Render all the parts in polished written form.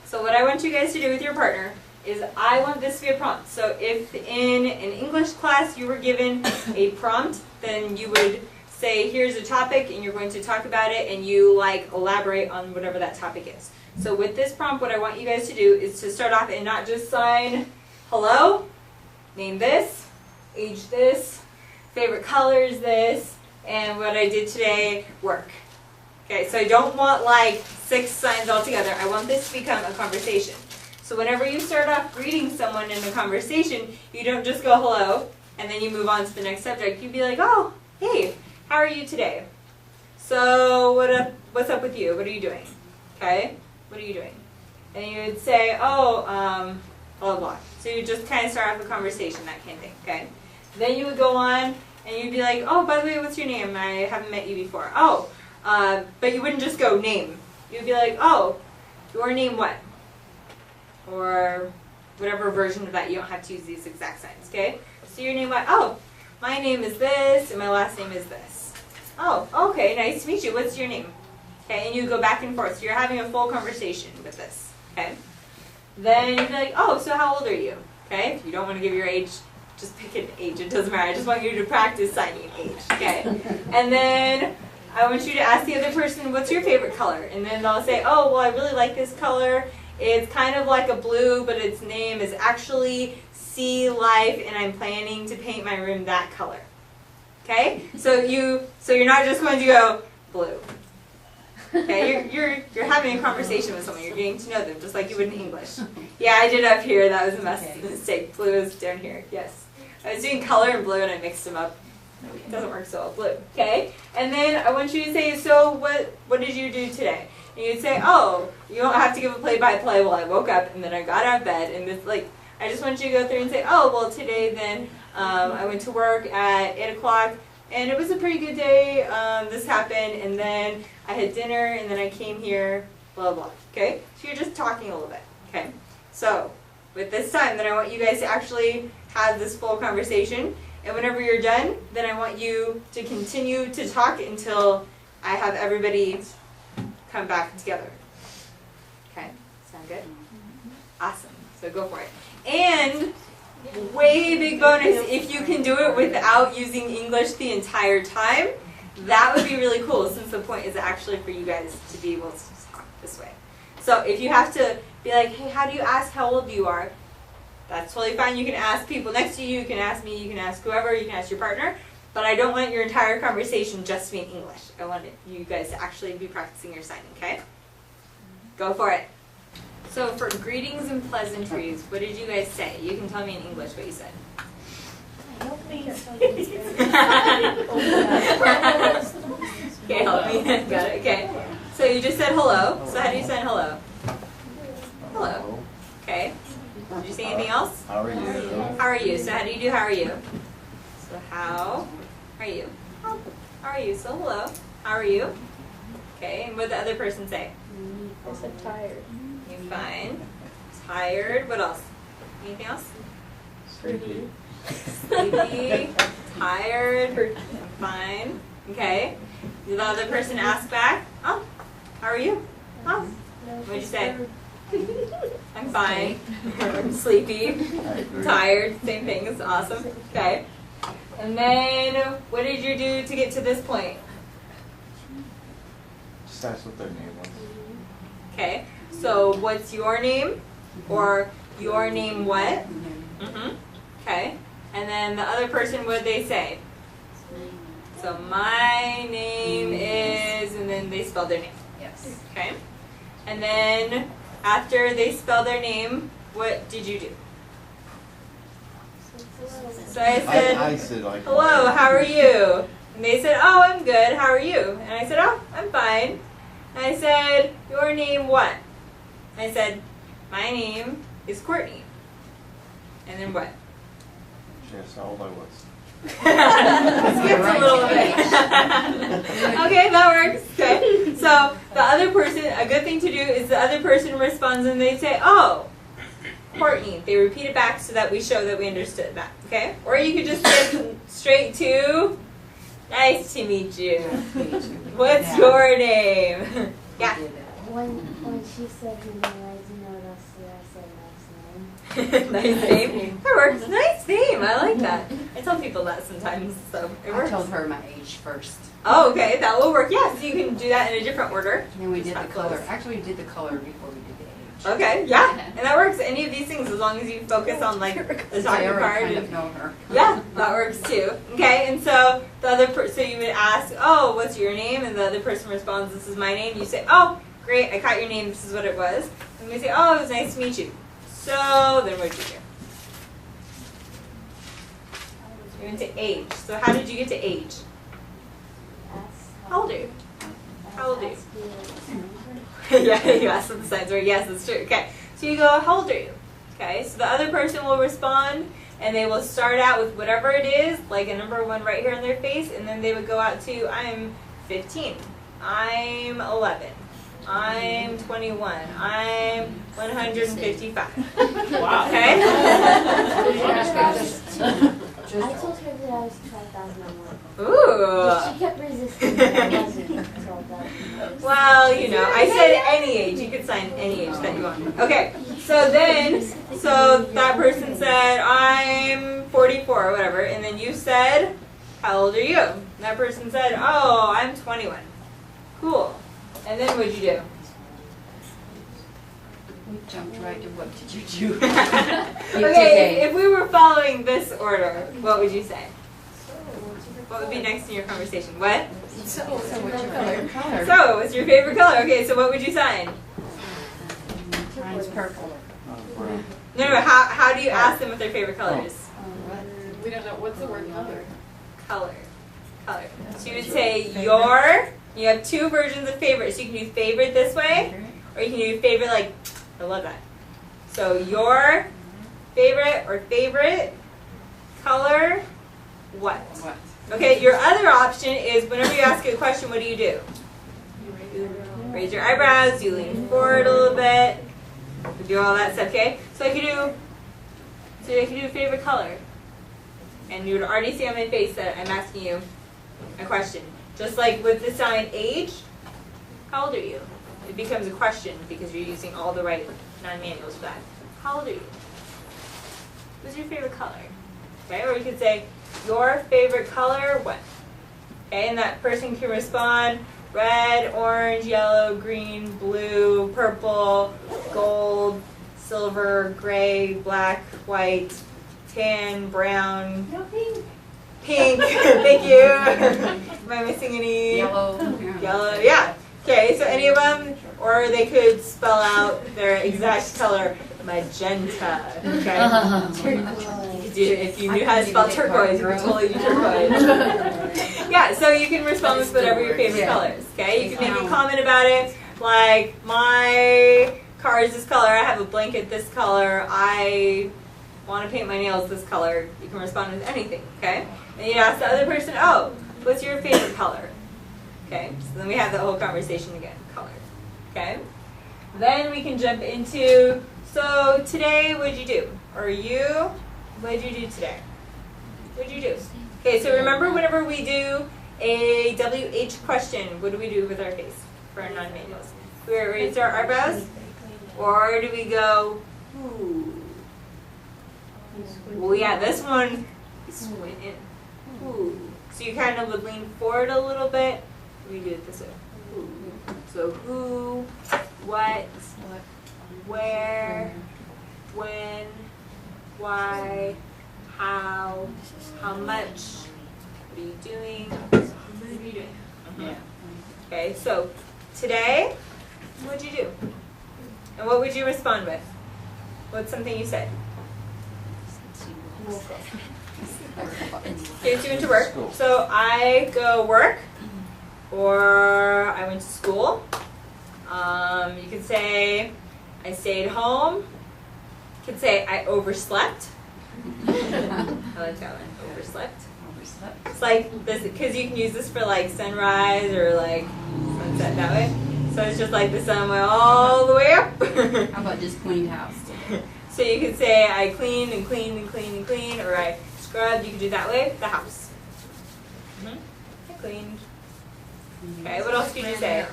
So what I want you guys to do with your partner is I want this to be a prompt. So if in an English class you were given a prompt, then you would say, here's a topic, and you're going to talk about it, and you like elaborate on whatever that topic is. So with this prompt, what I want you guys to do is to start off and not just sign hello, name this, age this, favorite color is this, and what I did today, work. Okay, so I don't want like 6 signs all together. I want this to become a conversation. So whenever you start off greeting someone in a conversation, you don't just go hello, and then you move on to the next subject. You'd be like, oh, hey, how are you today? So what's up with you? What are you doing? Okay, what are you doing? And you would say, oh, blah, blah. So you just kind of start off a conversation, that kind of thing, okay? Then you would go on, and you'd be like, oh, by the way, what's your name? I haven't met you before. Oh, but you wouldn't just go name. You'd be like, oh, your name what? Or whatever version of that. You don't have to use these exact signs, okay? So your name what? Oh, my name is this, and my last name is this. Oh, okay, nice to meet you. What's your name? Okay, and you go back and forth. So you're having a full conversation with this, okay? Then you'd be like, oh, so how old are you? Okay, if you don't want to give your age, just pick an age. It doesn't matter. I just want you to practice signing age, okay? And then I want you to ask the other person, what's your favorite color? And then they'll say, oh, well, I really like this color. It's kind of like a blue, but its name is actually Sea Life, and I'm planning to paint my room that color. Okay? So you're not just going to go blue. Okay? You're having a conversation with someone. You're getting to know them, just like you would in English. Yeah, I did up here. That was a mistake. Blue is down here. Yes. I was doing color and blue, and I mixed them up. It doesn't work so well. Blue. Okay? And then I want you to say, so what did you do today? And you'd say, oh, you don't have to give a play-by-play. Well, I woke up, and then I got out of bed, and this, like, I just want you to go through and say, oh, well, today then I went to work at 8 o'clock, and it was a pretty good day. This happened, and then I had dinner, and then I came here, blah, blah, okay? So you're just talking a little bit, okay? So with this time, then I want you guys to actually have this full conversation, and whenever you're done, then I want you to continue to talk until I have everybody come back together. Okay, sound good? Awesome, so go for it. And way big bonus, if you can do it without using English the entire time, that would be really cool, since the point is actually for you guys to be able to talk this way. So if you have to be like, hey, how do you ask how old you are? That's totally fine. You can ask people next to you, you can ask me, you can ask whoever, you can ask your partner, but I don't want your entire conversation just to be in English. I want you guys to actually be practicing your signing, okay? Go for it. So for greetings and pleasantries, what did you guys say? You can tell me in English what you said. Okay, help me. Got it, okay. So you just said hello. So how do you say hello? Hello. Okay. Did you say anything else? How are you? How are you? So how do you do how are you? So how are you? How are you? So hello. How are you? Okay, and what did the other person say? I said tired. You fine. Tired. What else? Anything else? Sleepy. Sleepy. Tired. Fine. Okay. Did the other person ask back? Oh, how are you? Oh, what did you say? I'm fine. I'm sleepy. Tired. Same thing. It's awesome. Okay. And then, what did you do to get to this point? Just ask what their name was. Okay. So, what's your name? Or your name what? Mm-hmm. Okay. And then the other person, what did they say? So, my name is, and then they spelled their name. Yes. Okay. And then, after they spelled their name, what did you do? So I said, like, hello, how are you? And they said, oh, I'm good, how are you? And I said, oh, I'm fine. And I said, your name what? And I said, my name is Courtney. And then what? She asked how old I was. Skipped a little bit. Okay, that works. Okay. So the other person, a good thing to do is the other person responds and they say, oh, Courtney. They repeat it back so that we show that we understood that. Okay? Or you could just get straight to, nice to meet you. What's your name? Yeah. When she said her name, I didn't know Nice name. That works. Nice name. I like that. I tell people that sometimes, so it I works. told her my age first. Oh, okay. That will work. Yes, you can do that in a different order. And then we Just did the not color. close. Actually, we did the color before we did the age. Okay, yeah, and that works. Any of these things, as long as you focus on like the So I talking already part. kind And, of know her. yeah, that works too. Okay, and so the other so you would ask, oh, what's your name? And the other person responds, this is my name. You say, oh, great, I caught your name. This is what it was. And we say, oh, it was nice to meet you. So then what did you do? You went to age. So how did you get to age? How old are you? How old are you? Yeah, you asked what the signs were. Yes, that's true. Okay, so you go, how old are you? Okay, so the other person will respond, and they will start out with whatever it is, like a number 1 right here in their face, and then they would go out to, I'm 15, I'm 11, I'm 21, I'm 155. Wow. Okay? I told her that I was 12,001. Ooh. She kept resisting, but I wasn't 12,001. Well, you know, I said any age. You could sign any age that you want. Okay, so then, so that person said, I'm 44 or whatever, and then you said, how old are you? And that person said, oh, I'm 21. Cool. And then what'd you do? We jumped right to what did you do? Okay, if we were following this order, what would you say? What would be next in your conversation? What? So what's your favorite color? So, what's your favorite color? Okay, so what would you sign? Mine's purple. No, how do you ask them what their favorite color is? We don't know, what's the word color? Color. So you would say your, you have 2 versions of favorite. So you can do favorite this way, or you can do favorite like, I love that. So your favorite or favorite color, what? What? Okay, your other option is whenever you ask a question, what do? You raise your eyebrows, you lean forward a little bit, you do all that stuff, okay? So I could do favorite color. And you would already see on my face that I'm asking you a question. Just like with the sign age, how old are you? It becomes a question because you're using all the right non-manuals for that. How old are you? What's your favorite color? Okay, or you could say, your favorite color, what? Okay, and that person can respond, red, orange, yellow, green, blue, purple, gold, silver, gray, black, white, tan, brown, pink, thank you. Am I missing any? Yellow. Yellow, yeah. Okay, so any of them, or they could spell out their exact color, magenta. Okay. If you knew how to spell turquoise, you could totally do turquoise. Yeah, so you can respond with whatever your favorite color is. Okay, you can make a comment about it, like my car is this color. I have a blanket this color. I want to paint my nails this color. You can respond with anything. Okay, and you ask the other person, oh, what's your favorite color? Okay, so then we have the whole conversation again, color. Okay, then we can jump into, so today what'd you do? Or you, what'd you do today? What'd you do? Okay, so remember whenever we do a WH question, what do we do with our face for our non-manuals? Do we raise our eyebrows? Or do we go, ooh? Well, yeah, this one, we squint in. Ooh. So you kind of would lean forward a little bit. We do it this way. Ooh. So who, what, where, when, why, how much, what are you doing, what are you doing? Yeah. Okay, so today, what'd you do? And what would you respond with? What's something you said? Okay, so you went to work. So I go work, or I went to school. You could say I stayed home. You could say I overslept. I like that one, overslept. It's like this, because you can use this for like sunrise or like sunset that way. So it's just like the sun went all the way up. How about just cleaned house? So you could say I cleaned and cleaned and cleaned and cleaned, or I scrubbed. You could do that way, the house. I cleaned. Okay, what else could you say?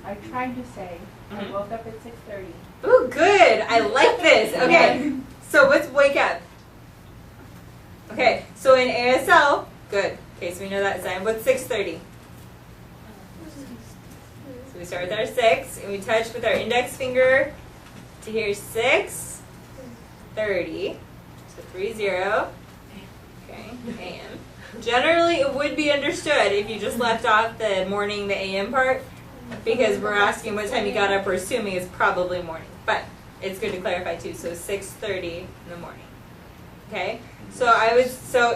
I tried to say, I Mhm. woke up at 6:30. Ooh, good. I like this. Okay. So what's wake up? Okay. So in ASL, good. Okay, so we know that sign. What's 6:30? So we start with our 6, and we touch with our index finger to here 6:30. So 30. Okay, AM. Generally, it would be understood if you just left off the morning, the AM part, because we're asking what time you got up. We're assuming it's probably morning, but it's good to clarify too. So 6:30 in the morning. Okay. So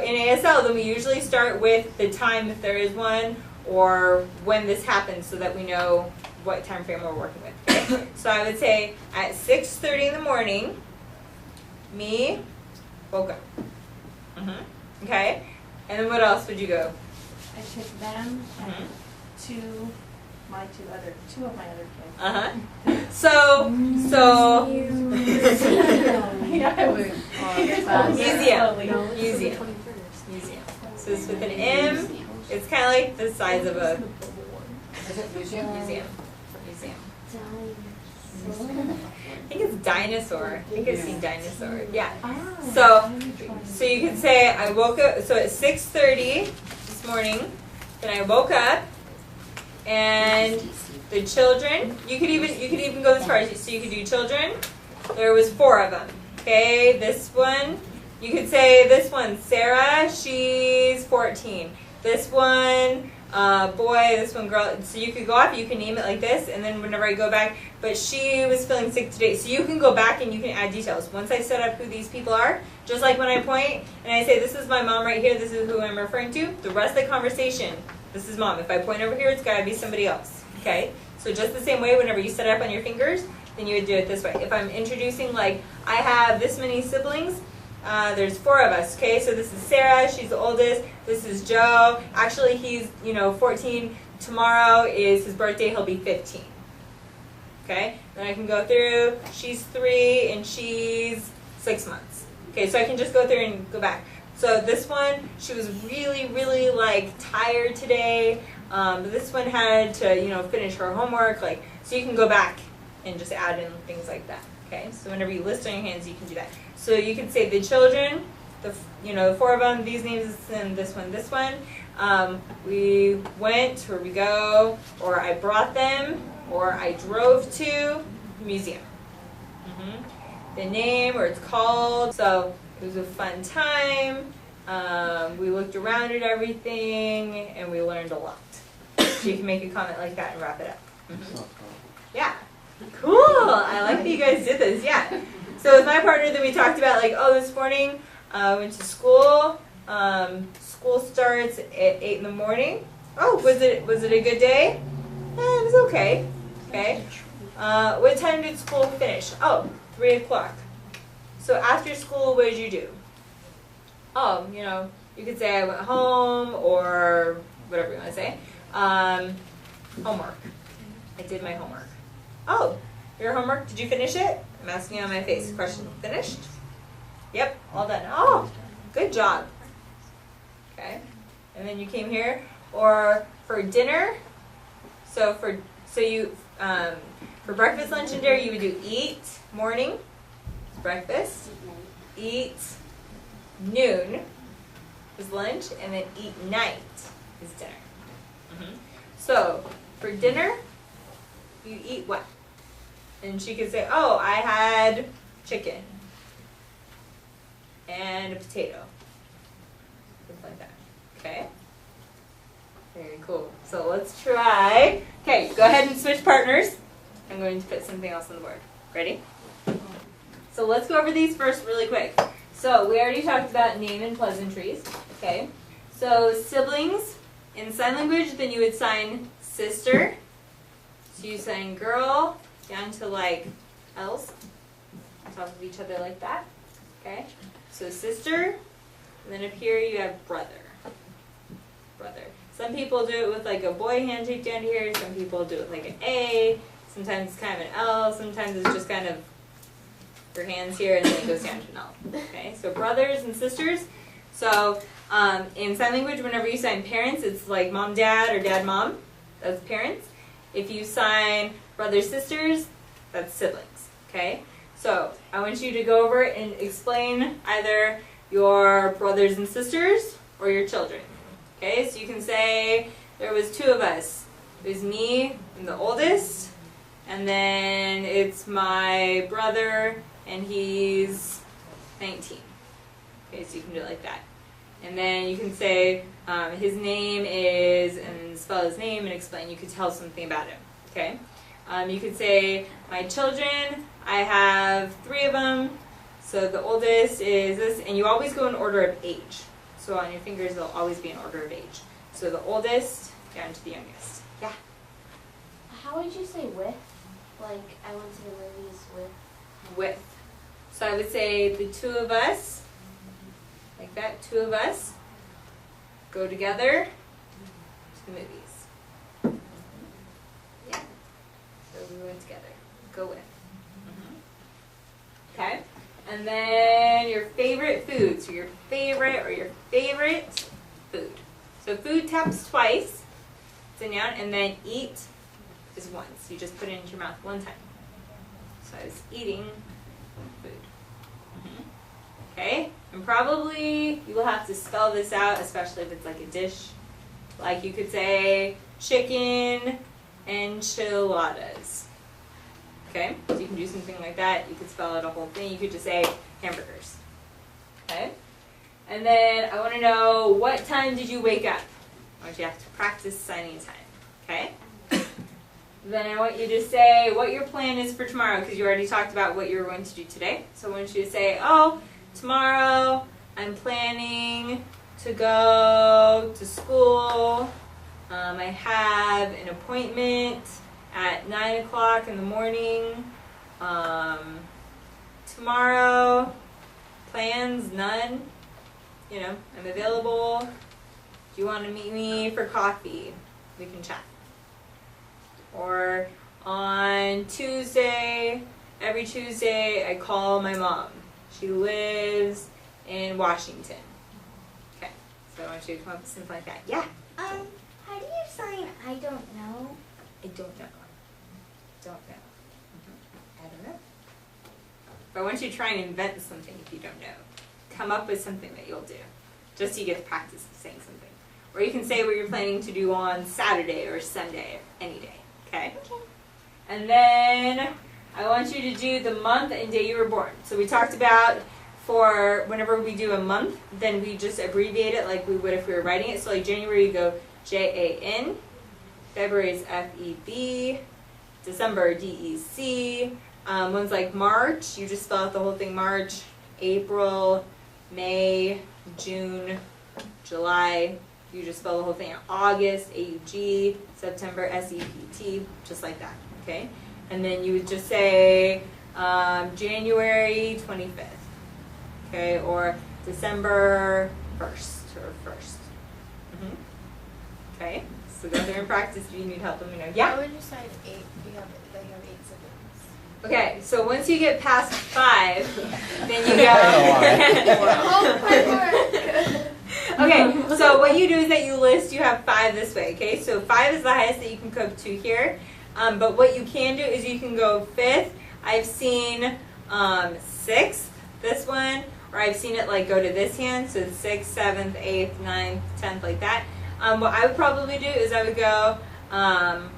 in ASL, then we usually start with the time if there is one, or when this happens, so that we know what time frame we're working with. Okay. So I would say at 6:30 in the morning, me woke up. Okay. And then what else would you go? I took them and Mhm. two of my other kids. So Yeah, I was Museum. slowly. Museum. So it's with an M. It's kind of like the size of a museum. I think it's dinosaur. I think I've seen dinosaur. Yeah. So you could say I woke up. So at 6:30 this morning, then I woke up, and the children. You could even go as far as so you could do children. There was 4 of them. Okay, this one. You could say this one, Sarah. She's 14. This one. Boy, this one girl. So you could go off, you can name it like this, and then whenever I go back, but she was feeling sick today. So you can go back and you can add details. Once I set up who these people are, just like when I point and I say, this is my mom right here, this is who I'm referring to, the rest of the conversation, this is mom. If I point over here, it's gotta be somebody else. Okay? So just the same way, whenever you set it up on your fingers, then you would do it this way. If I'm introducing, like, I have this many siblings, there's 4 of us, okay? So this is Sarah, she's the oldest. This is Joe. Actually, he's, 14. Tomorrow is his birthday, he'll be 15. Okay? Then I can go through, she's 3 and she's 6 months. Okay, so I can just go through and go back. So this one, she was really, really, like, tired today. But this one had to, finish her homework. Like, so you can go back and just add in things like that. Okay? So whenever you list on your hands, you can do that. So you can say the children, the 4 of them, these names, and this one, this one. We went, or we go, or I brought them, or I drove to the museum. The name, or it's called. So it was a fun time. We looked around at everything, and we learned a lot. So you can make a comment like that and wrap it up. Yeah. Cool. I like that you guys did this. Yeah. So with my partner, then we talked about this morning, went to school. School starts at 8 in the morning. Oh, was it a good day? It was okay. Okay. What time did school finish? Oh, 3 o'clock. So after school, what did you do? Oh, you could say I went home or whatever you want to say. Homework. I did my homework. Oh, your homework, did you finish it? I'm asking you on my face. Question, finished? Yep, all done. Oh, good job. Okay, and then you came here. Or for dinner, for breakfast, lunch, and dinner, you would do eat, morning, breakfast, eat, noon is lunch, and then eat night is dinner. So, for dinner, you eat what? And she could say, oh, I had chicken and a potato. Something like that. Okay? Very cool. So let's try. Okay, go ahead and switch partners. I'm going to put something else on the board. Ready? So let's go over these first really quick. So we already talked about name and pleasantries. Okay? So siblings, in sign language, then you would sign sister. So you sign girl down to L's on top of each other like that. Okay? So sister, and then up here you have brother. Brother. Some people do it with a boy handshake down here. Some people do it like an A. Sometimes it's kind of an L. Sometimes it's just kind of your hands here and then it goes down to an L. Okay? So brothers and sisters. So in sign language, whenever you sign parents, it's like mom, dad, or dad, mom. That's parents. If you sign brothers, sisters, that's siblings, okay? So I want you to go over and explain either your brothers and sisters or your children, okay? So you can say there was 2 of us. It was me and the oldest, and then it's my brother, and he's 19. Okay, so you can do it like that. And then you can say his name is, and spell his name and explain. You could tell something about him, okay? You could say, my children, I have 3 of them. So the oldest is this, and you always go in order of age. So on your fingers, they'll always be in order of age. So the oldest down to the youngest. Yeah? How would you say with? Like, I went to the movies with. With. So I would say the 2 of us, like that, 2 of us, go together to the movies. Yeah. So we went together. Go with. Okay? And then your favorite food. So your favorite or your favorite food. So food taps twice. It's a noun. And then eat is once. You just put it into your mouth one time. So I was eating food. Okay? And probably you will have to spell this out, especially if it's like a dish. Like you could say chicken enchiladas. Okay? So you can do something like that. You could spell out a whole thing. You could just say hamburgers. Okay? And then I want to know, what time did you wake up? I want you to have to practice signing time. Okay? Then I want you to say what your plan is for tomorrow, because you already talked about what you're going to do today. So I want you to say, oh, tomorrow I'm planning to go to school. I have an appointment at 9 o'clock in the morning. Tomorrow, plans, none. You know, I'm available. Do you want to meet me for coffee? We can chat. Or on Tuesday, every Tuesday, I call my mom. She lives in Washington. Okay, so I want you to come up with something like that. Yeah? How do you sign I don't know? I don't know. Don't know. I don't know. But I want you to try and invent something if you don't know. Come up with something that you'll do. Just so you get to practice saying something. Or you can say what you're planning to do on Saturday or Sunday, any day. Okay? And then I want you to do the month and day you were born. So we talked about for whenever we do a month, then we just abbreviate it like we would if we were writing it. So like January, you go Jan. February is Feb. December, Dec. Ones like March, you just spell out the whole thing March. April, May, June, July, you just spell the whole thing out. August, AUG, September, SEPT, just like that, okay? And then you would just say January 25th, okay? Or December 1st or 1st. Okay? So go there and practice. If you need help, let me know. Yeah? How would you sign 8? They have 8 siblings. Okay, so once you get past 5, then you go... Okay, so what you do is that you list, you have 5 this way, okay? So 5 is the highest that you can go to here. But what you can do is you can go 5th. I've seen 6th, this one, or I've seen it like go to this hand, so 6th, 7th, 8th, 9th, 10th, like that. What I would probably do is I would go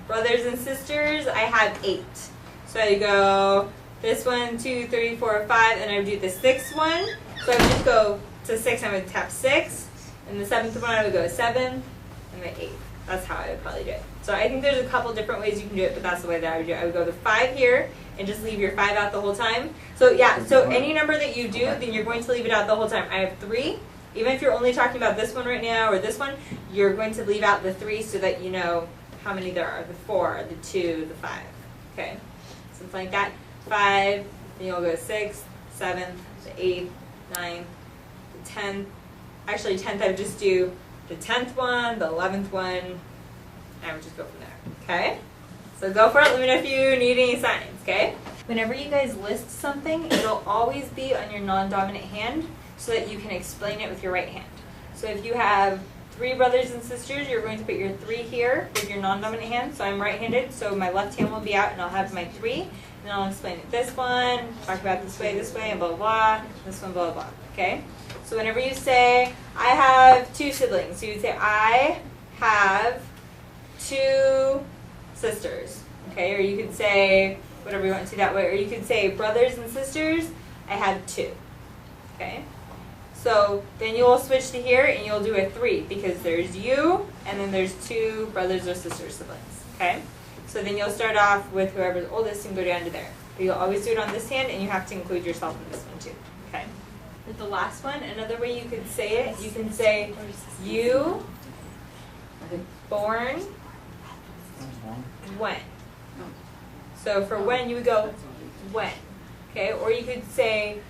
brothers and sisters, I have 8. So I go this 1, 2, 3, 4, 5, and I would do the 6th one. So I would just go to 6, I would tap 6, and the 7th one I would go 7, and the 8th. That's how I would probably do it. So I think there's a couple different ways you can do it, but that's the way that I would do it. I would go to 5 here, and just leave your 5 out the whole time. So yeah, so any number that you do, then you're going to leave it out the whole time. I have 3. Even if you're only talking about this one right now, or this one, you're going to leave out the 3 so that you know how many there are. The 4, the 2, the 5. Okay? Something like that. 5, then you'll go 6th, 7th, the 8th, 9th, the 10th. Actually, 10th I would just do the 10th one, the 11th one, and I would just go from there. Okay? So go for it. Let me know if you need any signs. Okay? Whenever you guys list something, it'll always be on your non-dominant hand so that you can explain it with your right hand. So if you have 3 3 brothers and sisters, you're going to put your 3 here with your non-dominant hand. So I'm right-handed, so my left hand will be out, and I'll have my 3. And then I'll explain it. This one, talk about this way, and blah, blah, blah. This one, blah, blah, blah. Okay? So whenever you say, I have 2 siblings, so you would say, I have 2 sisters. Okay? Or you could say, whatever you want to that way. Or you could say, brothers and sisters, I have 2. Okay? So then you will switch to here and you'll do a 3 because there's you and then there's 2 brothers or sisters siblings. Okay? So then you'll start off with whoever's oldest and go down to there. But you'll always do it on this hand and you have to include yourself in this one too. Okay? With the last one, another way you could say it, you can say you born when. So for when you would go when. Okay? Or you could say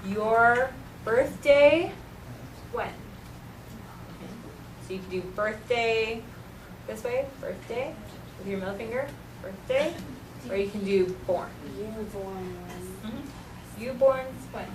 your birthday when. So you can do birthday this way, birthday, with your middle finger, birthday, or you can do born. You born when? You born when.